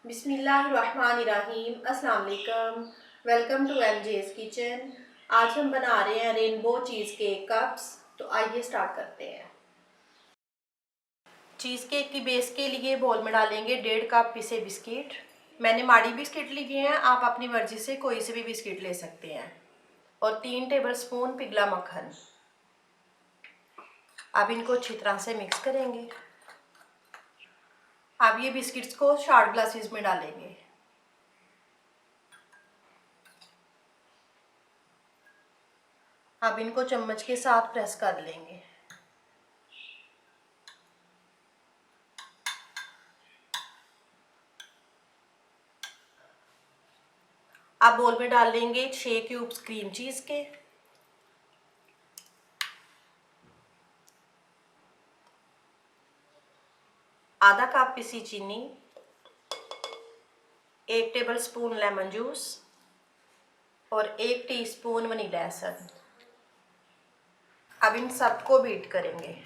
बिस्मिल्लाहिर्रहमानिर्रहीम। अस्सलाम वालेकुम। Welcome to MJ's kitchen. आज हम बना रहे हैं रेनबो चीज़ केक कप्स। तो आइए स्टार्ट करते हैं। चीज़ केक की बेस के लिए बोल में डालेंगे 1.5 कप पिसे बिस्किट। मैंने माड़ी बिस्किट लिए हैं, आप अपनी मर्जी से कोई से भी बिस्किट ले सकते हैं। और 3 टेबलस्पून पिघला मक्खन। अब इनको अच्छी तरह से मिक्स करेंगे। अब ये बिस्किट्स को शॉर्ट ग्लासेस में डालेंगे। अब इनको चम्मच के साथ प्रेस कर लेंगे। अब बोल में डाल लेंगे 6 क्यूब्स क्रीम चीज़ के, आधा कप पिसी चीनी, 1 टेबलस्पून लेमन जूस और 1 टीस्पून वनीला एसेंस। अब इन सबको बीट करेंगे।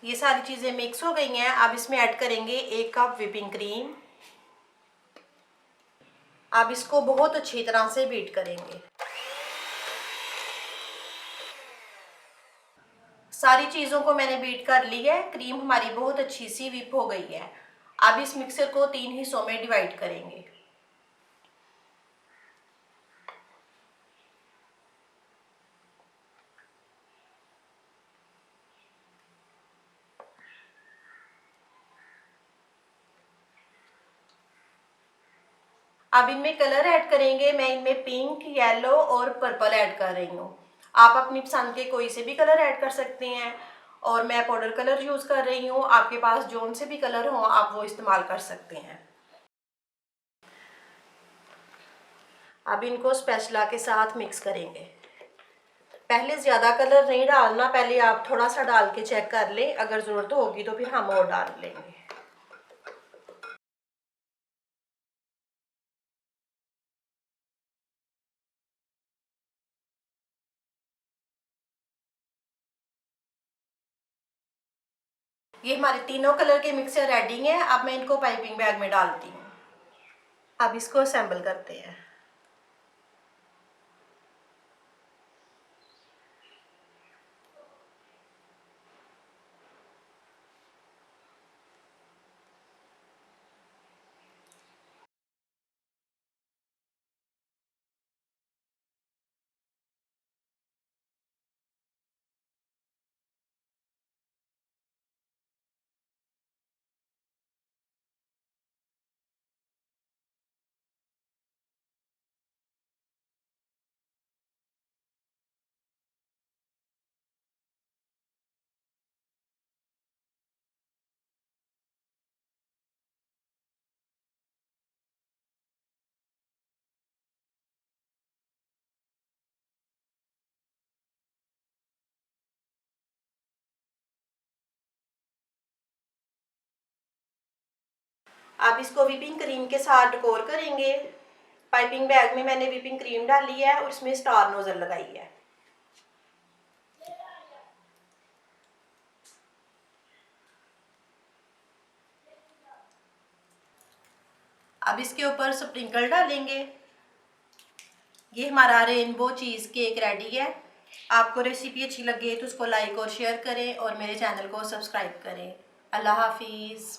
ये सारी चीज़ें मिक्स हो गई हैं। अब इसमें ऐड करेंगे 1 कप व्हिपिंग क्रीम। अब इसको बहुत अच्छी तरह से बीट करेंगे। सारी चीज़ों को मैंने बीट कर ली है। क्रीम हमारी बहुत अच्छी सी व्हिप हो गई है। अब इस मिक्सर को 3 हिस्सों में डिवाइड करेंगे। अब इनमें कलर ऐड करेंगे। मैं इनमें पिंक, येलो और पर्पल ऐड कर रही हूँ। आप अपनी पसंद के कोई से भी कलर ऐड कर सकते हैं। और मैं पाउडर कलर यूज़ कर रही हूँ। आपके पास जोन से भी कलर हो आप वो इस्तेमाल कर सकते हैं। अब इनको स्पैचुला के साथ मिक्स करेंगे। पहले ज़्यादा कलर नहीं डालना, पहले आप थोड़ा सा डाल के चेक कर लें। अगर ज़रूरत होगी तो फिर हम और डाल लेंगे। ये हमारे तीनों कलर के मिक्सचर रेडी हैं। अब मैं इनको पाइपिंग बैग में डालती हूँ। अब इसको असेंबल करते हैं। अब इसको व्हिपिंग क्रीम के साथ डेकोर करेंगे। पाइपिंग बैग में मैंने व्हिपिंग क्रीम डाली है और इसमें स्टार नोजल लगाई है। अब इसके ऊपर स्प्रिंकल डालेंगे। ये हमारा रेनबो चीज़ केक रेडी है। आपको रेसिपी अच्छी लगे तो उसको लाइक और शेयर करें और मेरे चैनल को सब्सक्राइब करें। अल्लाह हाफिज़।